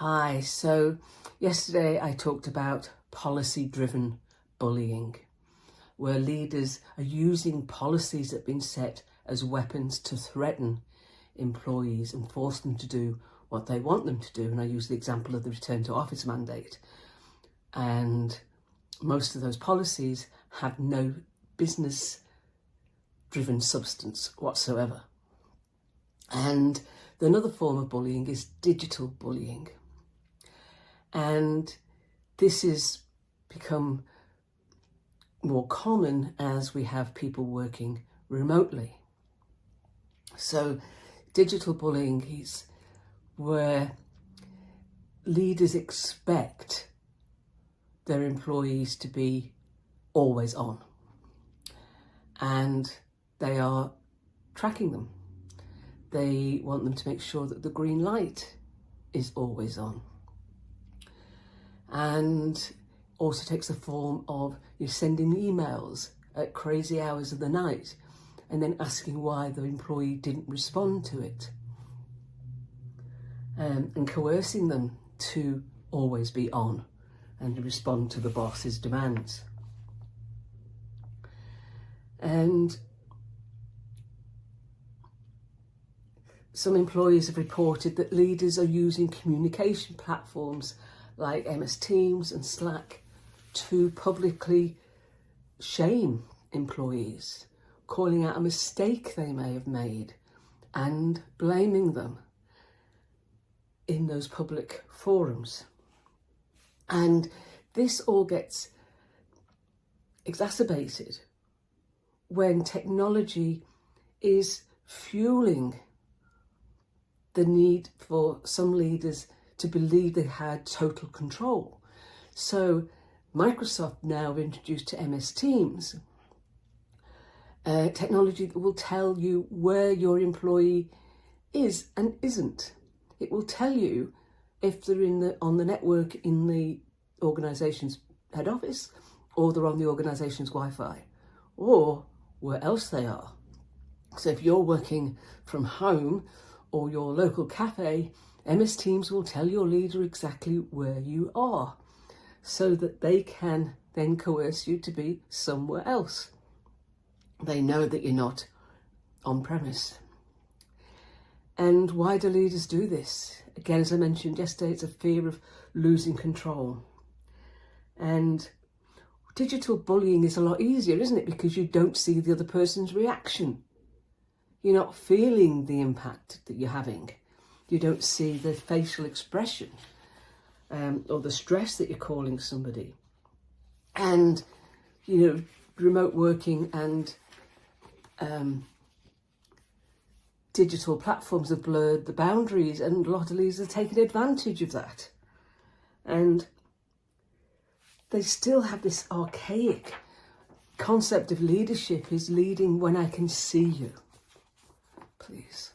Hi, so yesterday I talked about policy-driven bullying, where leaders are using policies that have been set as weapons to threaten employees and force them to do what they want them to do. And I use the example of the return to office mandate. And most of those policies have no business-driven substance whatsoever. And another form of bullying is digital bullying. And this has become more common as we have people working remotely. So digital bullying is where leaders expect their employees to be always on, and they are tracking them. They want them to make sure that the green light is always on. And also takes the form of you sending emails at crazy hours of the night and then asking why the employee didn't respond to it, and coercing them to always be on and to respond to the boss's demands. And some employees have reported that leaders are using communication platforms like MS Teams and Slack to publicly shame employees, calling out a mistake they may have made and blaming them in those public forums. And this all gets exacerbated when technology is fueling the need for some leaders to believe they had total control. So Microsoft now have introduced to MS Teams technology that will tell you where your employee is and isn't. It will tell you if they're on the network in the organisation's head office, or they're on the organisation's Wi-Fi, or where else they are. So if you're working from home or your local cafe, MS Teams will tell your leader exactly where you are so that they can then coerce you to be somewhere else. They know that you're not on premise. And why do leaders do this? Again, as I mentioned yesterday, it's a fear of losing control. And digital bullying is a lot easier, isn't it? Because you don't see the other person's reaction. You're not feeling the impact that you're having. You don't see the facial expression or the stress that you're calling somebody. And, remote working and digital platforms have blurred the boundaries, and a lot of leaders are taking advantage of that. And they still have this archaic concept of leadership is leading when I can see you. Please.